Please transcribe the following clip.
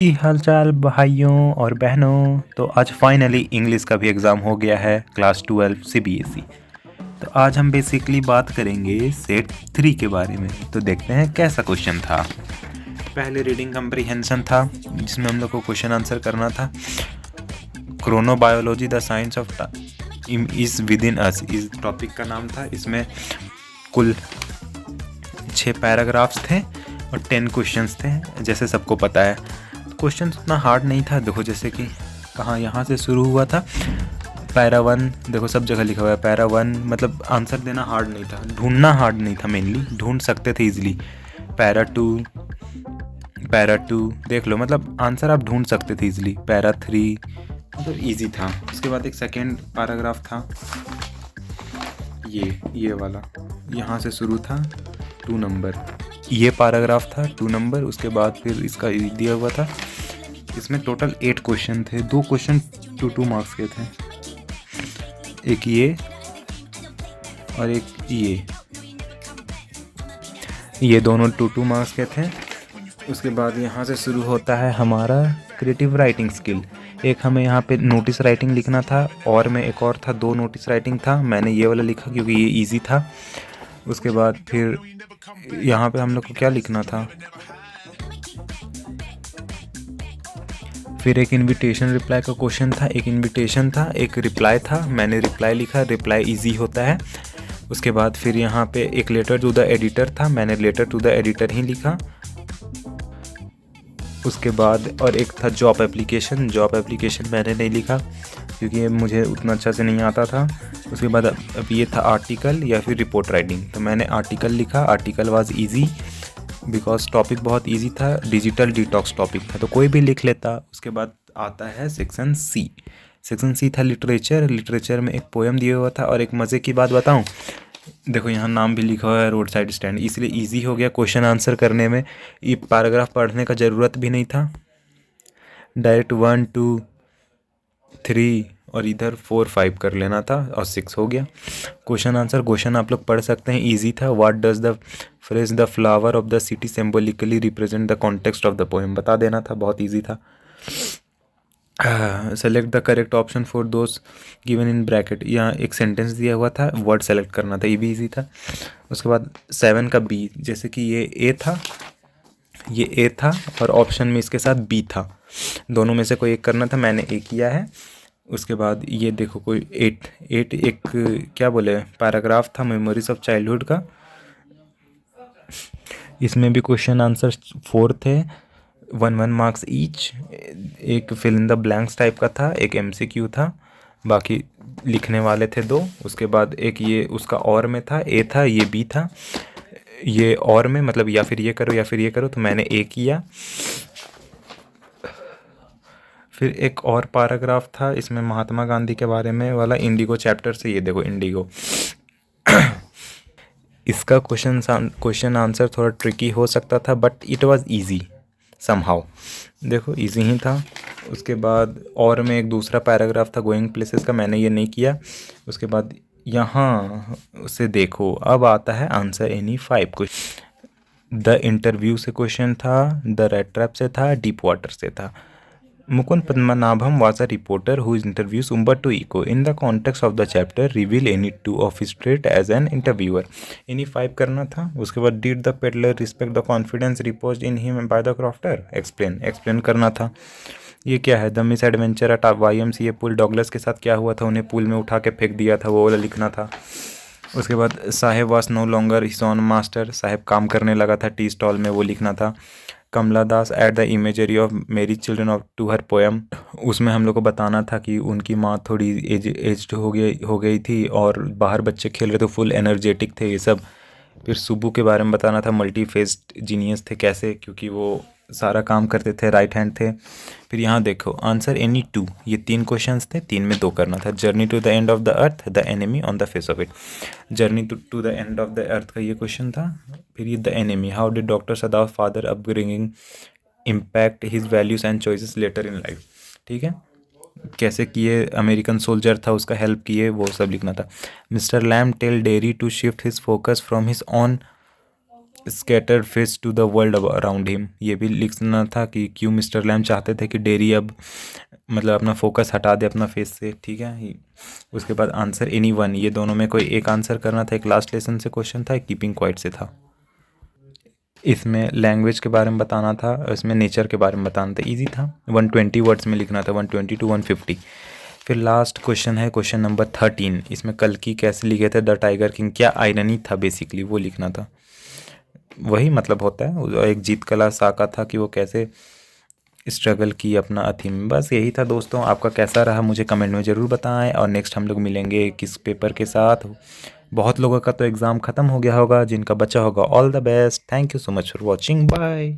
जी हाल चाल भाइयों और बहनों। तो आज फाइनली इंग्लिश का भी एग्ज़ाम हो गया है, क्लास 12 CBSE। तो आज हम बेसिकली बात करेंगे सेट 3 के बारे में। तो देखते हैं कैसा क्वेश्चन था। पहले रीडिंग कम्प्रीहेंशन था, जिसमें हम लोग को क्वेश्चन आंसर करना था। Chronobiology the science of time is within us, इस टॉपिक का नाम था। इसमें कुल 6 पैराग्राफ्स थे और 10 क्वेश्चंस थे, जैसे सबको पता है। क्वेश्चन उतना हार्ड नहीं था। देखो जैसे कि कहाँ यहाँ से शुरू हुआ था। पैरा 1 देखो सब जगह लिखा हुआ है पैरा 1, मतलब आंसर देना हार्ड नहीं था, ढूंढना हार्ड नहीं था, मेनली ढूंढ सकते थे इजीली। पैरा 2 देख लो, मतलब आंसर आप ढूंढ सकते थे इजीली। पैरा 3 मतलब इजी था। उसके बाद एक सेकेंड पैराग्राफ था, ये वाला यहाँ से शुरू था, 2 नंबर, ये पैराग्राफ था 2 नंबर। उसके बाद फिर इसका दिया हुआ था। इसमें टोटल 8 क्वेश्चन थे, 2 क्वेश्चन 2 मार्क्स के थे, एक ये और एक ये दोनों 2 मार्क्स के थे। उसके बाद यहाँ से शुरू होता है हमारा क्रिएटिव राइटिंग स्किल। एक हमें यहाँ पे नोटिस राइटिंग लिखना था, और में एक और था, 2 नोटिस राइटिंग था। मैंने ये वाला लिखा क्योंकि ये इजी था। उसके बाद फिर यहाँ पे हम लोग को क्या लिखना था, फिर एक इनविटेशन रिप्लाई का क्वेश्चन था। एक इनविटेशन था, एक रिप्लाई था। मैंने रिप्लाई लिखा, रिप्लाई इजी होता है। उसके बाद फिर यहाँ पे एक लेटर टू द एडिटर था, मैंने लेटर टू द एडिटर ही लिखा। उसके बाद और एक था जॉब एप्लीकेशन, जॉब एप्लीकेशन मैंने नहीं लिखा क्योंकि मुझे उतना अच्छा से नहीं आता था। उसके बाद अब ये था आर्टिकल या फिर रिपोर्ट राइटिंग, तो मैंने आर्टिकल लिखा। Article was easy because topic बहुत इजी था, डिजिटल डिटॉक्स टॉपिक था, तो कोई भी लिख लेता। उसके बाद आता है सेक्शन सी। सेक्शन सी था लिटरेचर। लिटरेचर में एक पोएम दिया हुआ था। और एक मज़े की बात बताऊं, देखो यहाँ नाम भी लिखा हुआ है रोड साइड स्टैंड, इसलिए इजी हो गया क्वेश्चन आंसर करने में। ये पैराग्राफ पढ़ने का ज़रूरत भी नहीं था, डायरेक्ट 1 2 3 और इधर 4 5 कर लेना था और 6 हो गया क्वेश्चन आंसर। क्वेश्चन आप लोग पढ़ सकते हैं, इजी था। What does the phrase the flower of the city symbolically represent the context of the poem, बता देना था, बहुत ईजी था। Select the correct option for those given in bracket, यहाँ एक सेंटेंस दिया हुआ था, वर्ड सेलेक्ट करना था, ये भी इजी था। उसके बाद 7 का बी, जैसे कि ये ए था और ऑप्शन में इसके साथ बी था, दोनों में से कोई एक करना था, मैंने ए किया है। उसके बाद ये देखो कोई 8 एक क्या बोले पैराग्राफ था मेमोरीज ऑफ चाइल्डहुड का। इसमें भी क्वेश्चन आंसर 4 थे, 1 मार्क्स ईच। एक fill in the blanks type का था, एक MCQ था, बाकी लिखने वाले थे 2। उसके बाद एक ये उसका और में था, ए था, ये बी था। ये और में मतलब या फिर ये करो या फिर ये करो, तो मैंने ए किया। फिर एक और पैराग्राफ था, इसमें महात्मा गांधी के बारे में वाला, इंडिगो चैप्टर से, ये देखो इंडिगो। इसका क्वेश्चन आंसर थोड़ा ट्रिकी हो सकता था, but it was easy somehow, देखो इजी ही था। उसके बाद और में एक दूसरा पैराग्राफ था गोइंग प्लेसेस का, मैंने ये नहीं किया। उसके बाद यहाँ से देखो अब आता है answer any 5 question. The interview से क्वेश्चन था, द रेड ट्रैप से था, डीप वाटर से था। Mukund Padmanabham was a reporter who interviews Umberto Eco. In the context of the chapter, reveal any 2 of his traits as an interviewer. इन्हीं 5 करना था। उसके बाद did the peddler respect the confidence reposed in him by the crofter? explain करना था। ये क्या है, the misadventure at YMCA pool, Douglas के साथ क्या हुआ था, उन्हें पुल में उठा के फेंक दिया था, वो वाला लिखना था। उसके बाद Saheb was no longer his own master, Saheb काम करने लगा था टी स्टॉल में, वो लिखना था। Kamala Das at the imagery of मेरी children of to her poem, उसमें हम लोग को बताना था कि उनकी माँ थोड़ी एज्ड हो गई थी और बाहर बच्चे खेल रहे थे, फुल एनर्जेटिक थे ये सब। फिर सुब्बू के बारे में बताना था, मल्टी फेस्ड जीनियस थे कैसे, क्योंकि वो सारा काम करते थे, राइट हैंड थे। फिर यहाँ देखो आंसर एनी 2, ये 3 क्वेश्चंस थे, 3 में 2 करना था। Journey to the end of the earth, the enemy on the face of it, journey to the end of the earth का ये क्वेश्चन था। फिर ये the enemy, how did doctor Sadao father upbringing impact his values and choices later in life, ठीक है, कैसे किए, American soldier था उसका हेल्प किए, वो सब लिखना था। Mister Lamb tell Derry to shift his focus from his on scattered fish to the world around him, ये भी लिखना था कि क्यों मिस्टर लैम चाहते थे कि डेरी अब मतलब अपना फोकस हटा दे अपना फेस से, ठीक है। उसके बाद आंसर एनी वन, ये दोनों में कोई एक आंसर करना था। एक लास्ट लेसन से क्वेश्चन था, एक कीपिंग क्वाइट से था। इसमें लैंग्वेज के बारे में बताना था, इसमें नेचर के बारे में बताना था। ईजी था, 120 वर्ड्स में लिखना था, 120 to 150। फिर लास्ट क्वेश्चन है क्वेश्चन नंबर 13। इसमें कल की कैसे लिखे थे द टाइगर किंग, क्या आयरनी था बेसिकली वो लिखना था। वही मतलब होता है, एक जीत कला साका था कि वो कैसे स्ट्रगल की अपना अथीम। बस यही था दोस्तों। आपका कैसा रहा मुझे कमेंट में ज़रूर बताएं, और नेक्स्ट हम लोग मिलेंगे किस पेपर के साथ। बहुत लोगों का तो एग्ज़ाम ख़त्म हो गया होगा, जिनका बचा होगा all the best. Thank you so much for watching, bye.